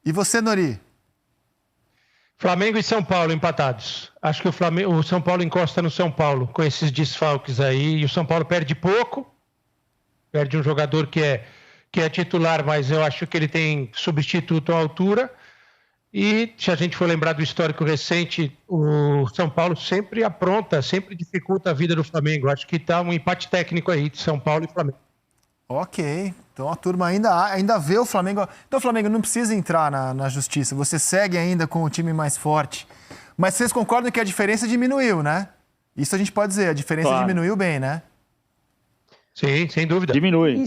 E você, Nori? Flamengo e São Paulo empatados. Acho que o São Paulo encosta no São Paulo com esses desfalques aí. E o São Paulo perde pouco. Perde um jogador que é titular, mas eu acho que ele tem substituto à altura. E se a gente for lembrar do histórico recente, o São Paulo sempre apronta, sempre dificulta a vida do Flamengo. Acho que está um empate técnico aí de São Paulo e Flamengo. Ok, então a turma ainda vê o Flamengo. Então o Flamengo não precisa entrar na justiça, você segue ainda com o time mais forte. Mas vocês concordam que a diferença diminuiu, né? Isso a gente pode dizer, a diferença diminuiu bem, né? Sim, sem dúvida. Diminui.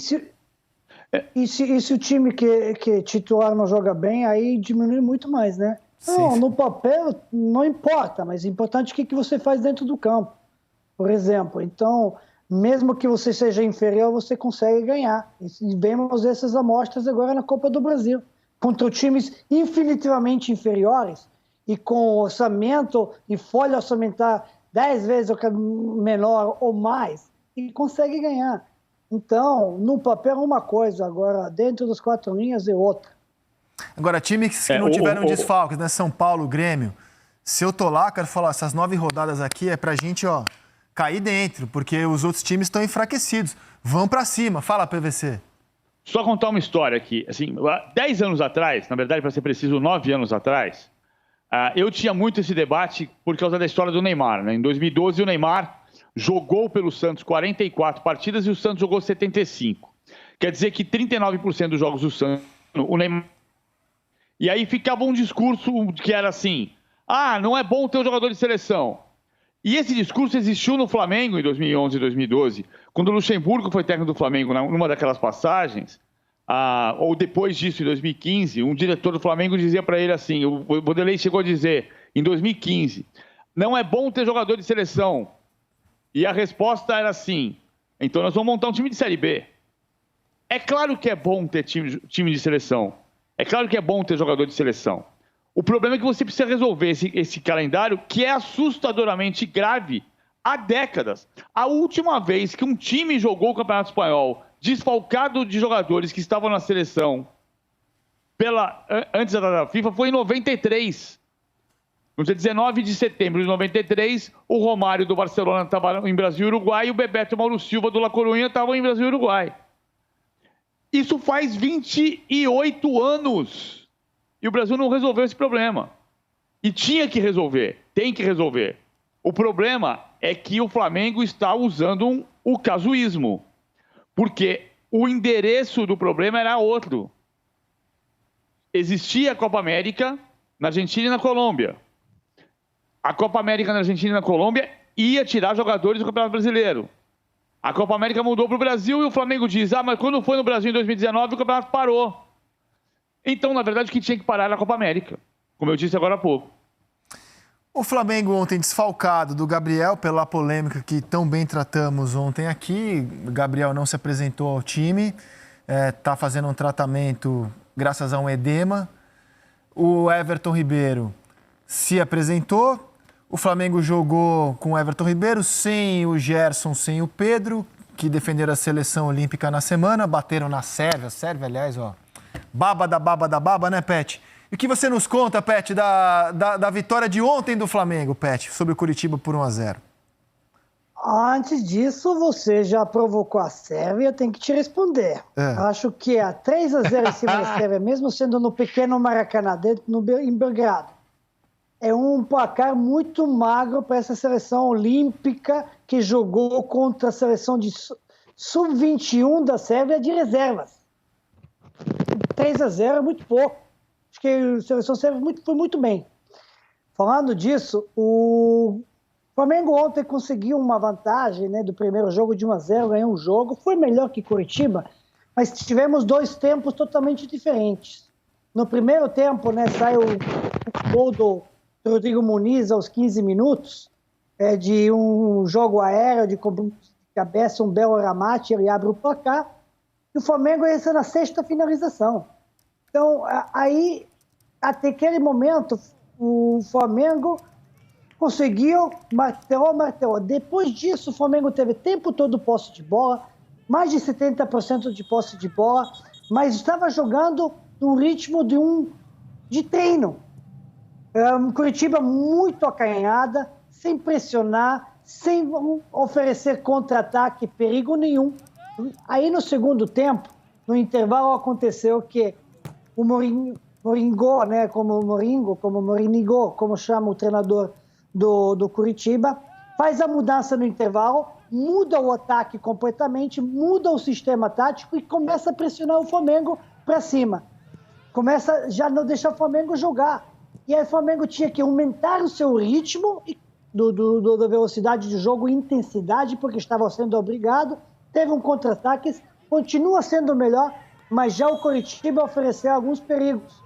E se o time que titular não joga bem, aí diminui muito mais, né? Não, no papel não importa, mas é importante o que você faz dentro do campo. Por exemplo, então, mesmo que você seja inferior, você consegue ganhar. E vemos essas amostras agora na Copa do Brasil. Contra times infinitivamente inferiores e com orçamento e folha orçamentar 10 vezes menor ou mais, e consegue ganhar. Então, no papel é uma coisa, agora dentro das 4 linhas é outra. Agora, times que não tiveram desfalques, né? São Paulo, Grêmio. Se eu tô lá, quero falar, essas 9 rodadas aqui é pra gente, cair dentro, porque os outros times estão enfraquecidos. Vão pra cima. Fala, PVC. Só contar uma história aqui. Assim, 10 anos atrás, na verdade, para ser preciso, 9 anos atrás, eu tinha muito esse debate por causa da história do Neymar, né? Em 2012, o Neymar jogou pelo Santos 44 partidas e o Santos jogou 75. Quer dizer que 39% dos jogos do Santos, o Neymar... E aí ficava um discurso que era assim, não é bom ter um jogador de seleção. E esse discurso existiu no Flamengo em 2011 e 2012, quando o Luxemburgo foi técnico do Flamengo numa daquelas passagens, ou depois disso, em 2015, um diretor do Flamengo dizia para ele assim, o Vanderlei chegou a dizer, em 2015, não é bom ter jogador de seleção. E a resposta era assim, então nós vamos montar um time de Série B. É claro que é bom ter time de seleção. É claro que é bom ter jogador de seleção. O problema é que você precisa resolver esse calendário que é assustadoramente grave há décadas. A última vez que um time jogou o Campeonato Espanhol desfalcado de jogadores que estavam na seleção antes da data da FIFA foi em 93. No dia 19 de setembro de 93, o Romário do Barcelona estava em Brasil e Uruguai e o Bebeto Mauro Silva do La Coruña estavam em Brasil e Uruguai. Isso faz 28 anos. E o Brasil não resolveu esse problema. E tinha que resolver, tem que resolver. O problema é que o Flamengo está usando o casuísmo. Porque o endereço do problema era outro. Existia a Copa América na Argentina e na Colômbia. A Copa América na Argentina e na Colômbia ia tirar jogadores do Campeonato Brasileiro. A Copa América mudou para o Brasil e o Flamengo diz, mas quando foi no Brasil em 2019 o campeonato parou. Então, na verdade, o que tinha que parar era a Copa América, como eu disse agora há pouco. O Flamengo ontem desfalcado do Gabriel pela polêmica que tão bem tratamos ontem aqui. O Gabriel não se apresentou ao time, está fazendo um tratamento graças a um edema. O Everton Ribeiro se apresentou. O Flamengo jogou com o Everton Ribeiro, sem o Gerson, sem o Pedro, que defenderam a seleção olímpica na semana, bateram na Sérvia. Sérvia, aliás, baba da baba, né, Pet? E o que você nos conta, Pet, da vitória de ontem do Flamengo, Pet, sobre o Curitiba por 1-0? Antes disso, você já provocou a Sérvia, tem que te responder. Acho que é 3-0 em cima da Sérvia, mesmo sendo no pequeno Maracanã, em Belgrado. É um placar muito magro para essa seleção olímpica que jogou contra a seleção de sub-21 da Sérvia de reservas. 3-0 é muito pouco. Acho que a seleção sérvia foi muito bem. Falando disso, o Flamengo ontem conseguiu uma vantagem, né, do primeiro jogo de 1-0, ganhou um jogo. Foi melhor que Curitiba, mas tivemos 2 tempos totalmente diferentes. No primeiro tempo, né, saiu o gol do Rodrigo Muniz aos 15 minutos, de um jogo aéreo, de cabeça, um belo ramate, ele abre o placar, e o Flamengo ia na 6ª finalização. Então, aí, até aquele momento, o Flamengo conseguiu, martelou. Depois disso, o Flamengo teve o tempo todo posse de bola, mais de 70% de posse de bola, mas estava jogando no ritmo de um de treino. Curitiba muito acanhada, sem pressionar, sem oferecer contra-ataque, perigo nenhum. Aí no segundo tempo, no intervalo, aconteceu que o Moringó, né, como chama o treinador do Curitiba, faz a mudança no intervalo, muda o ataque completamente, muda o sistema tático e começa a pressionar o Flamengo para cima. Começa já não deixar o Flamengo jogar. E aí o Flamengo tinha que aumentar o seu ritmo da velocidade de jogo e intensidade, porque estava sendo obrigado. Teve um contra-ataque, continua sendo melhor, mas já o Coritiba ofereceu alguns perigos.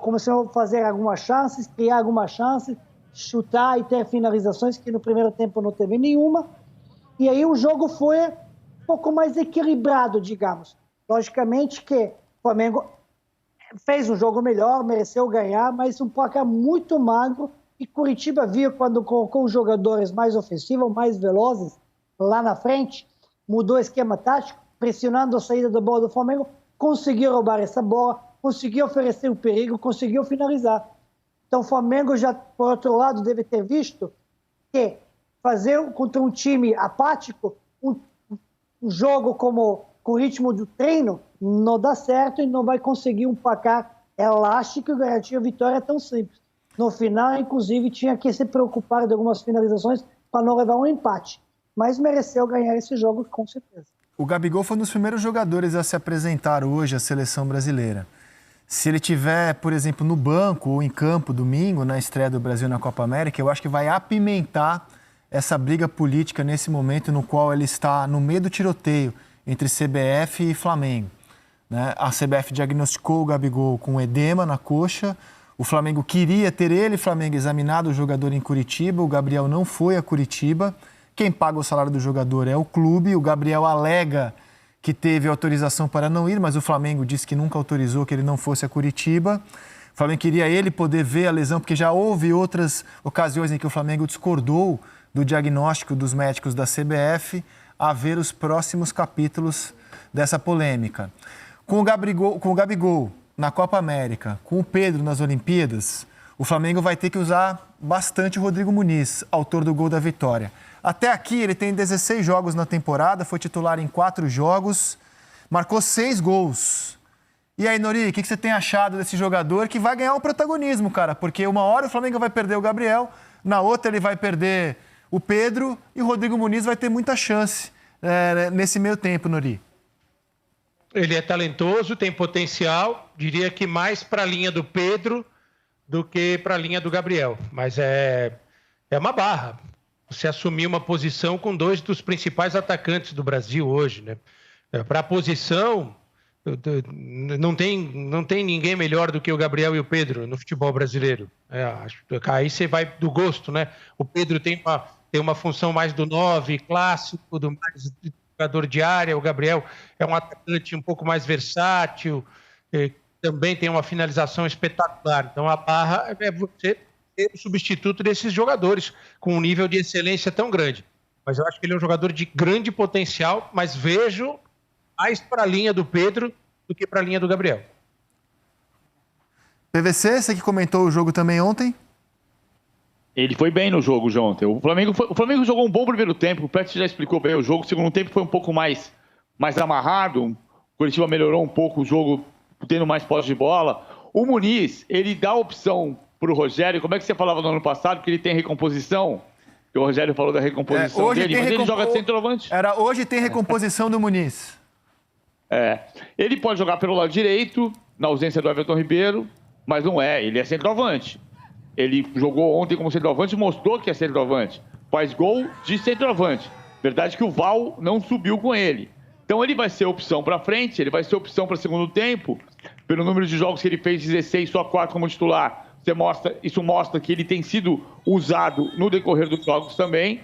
Começou a fazer algumas chances, criar algumas chances, chutar e ter finalizações, que no primeiro tempo não teve nenhuma. E aí o jogo foi um pouco mais equilibrado, digamos. Logicamente que o Flamengo fez um jogo melhor, mereceu ganhar, mas um placar muito magro. E Curitiba viu quando colocou os jogadores mais ofensivos, mais velozes lá na frente, mudou o esquema tático, pressionando a saída da bola do Flamengo, conseguiu roubar essa bola, conseguiu oferecer o perigo, conseguiu finalizar. Então o Flamengo já, por outro lado, deve ter visto que fazer contra um time apático um jogo com ritmo do treino não dá certo e não vai conseguir um placar elástico e garantir a vitória tão simples. No final, inclusive, tinha que se preocupar de algumas finalizações para não levar um empate. Mas mereceu ganhar esse jogo, com certeza. O Gabigol foi um dos primeiros jogadores a se apresentar hoje à seleção brasileira. Se ele tiver, por exemplo, no banco ou em campo domingo, na estreia do Brasil na Copa América, eu acho que vai apimentar essa briga política nesse momento no qual ele está no meio do tiroteio entre CBF e Flamengo. Né? A CBF diagnosticou o Gabigol com edema na coxa. O Flamengo queria ter Flamengo, examinado o jogador em Curitiba. O Gabriel não foi a Curitiba. Quem paga o salário do jogador é o clube. O Gabriel alega que teve autorização para não ir, mas o Flamengo disse que nunca autorizou que ele não fosse a Curitiba. O Flamengo queria ele poder ver a lesão, porque já houve outras ocasiões em que o Flamengo discordou do diagnóstico dos médicos da CBF, a ver os próximos capítulos dessa polêmica. Com o Gabigol na Copa América, com o Pedro nas Olimpíadas, o Flamengo vai ter que usar bastante o Rodrigo Muniz, autor do gol da vitória. Até aqui ele tem 16 jogos na temporada, foi titular em 4 jogos, marcou 6 gols. E aí, Nori, o que você tem achado desse jogador que vai ganhar o protagonismo, cara? Porque uma hora o Flamengo vai perder o Gabriel, na outra ele vai perder o Pedro e o Rodrigo Muniz vai ter muita chance nesse meio tempo, Nori. Ele é talentoso, tem potencial, diria que mais para a linha do Pedro do que para a linha do Gabriel. Mas é uma barra você assumir uma posição com 2 dos principais atacantes do Brasil hoje, né? Para a posição, não tem ninguém melhor do que o Gabriel e o Pedro no futebol brasileiro. Aí você vai do gosto, né? O Pedro tem uma função mais do 9, clássico, do mais jogador de área. O Gabriel é um atacante um pouco mais versátil, também tem uma finalização espetacular. Então a barra é você ter o substituto desses jogadores com um nível de excelência tão grande. Mas eu acho que ele é um jogador de grande potencial, mas vejo mais para a linha do Pedro do que para a linha do Gabriel. PVC, você que comentou o jogo também ontem? Ele foi bem no jogo de ontem. O Flamengo jogou um bom primeiro tempo. O Pet já explicou bem o jogo. O segundo tempo foi um pouco mais amarrado. O Curitiba melhorou um pouco o jogo, tendo mais posse de bola. O Muniz, ele dá opção para o Rogério. Como é que você falava no ano passado? Que ele tem recomposição? Que o Rogério falou da recomposição dele, mas ele joga de centroavante. Hoje tem recomposição do Muniz. Ele pode jogar pelo lado direito, na ausência do Everton Ribeiro, mas não é. Ele é centroavante. Ele jogou ontem como centroavante e mostrou que é centroavante. Faz gol de centroavante. Verdade que o Val não subiu com ele. Então ele vai ser opção para frente, ele vai ser opção para segundo tempo. Pelo número de jogos que ele fez, 16, só 4 como titular. Isso mostra que ele tem sido usado no decorrer dos jogos também.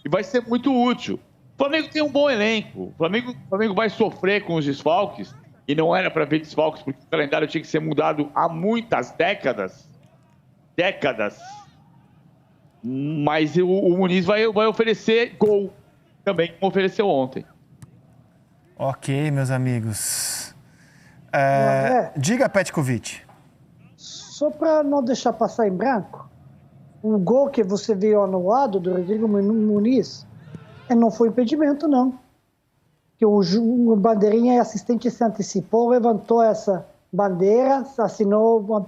E vai ser muito útil. O Flamengo tem um bom elenco. O Flamengo vai sofrer com os desfalques. E não era para ver desfalques, porque o calendário tinha que ser mudado há muitas décadas. Mas o Muniz vai oferecer gol também, como ofereceu ontem. Ok, meus amigos. Diga, Petkovic. só para não deixar passar em branco, o gol que você viu anulado do Rodrigo Muniz não foi impedimento, não. Que o bandeirinha assistente se antecipou, levantou essa bandeira, assinou uma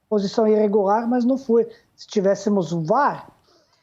posição irregular, mas não foi. Se tivéssemos o VAR,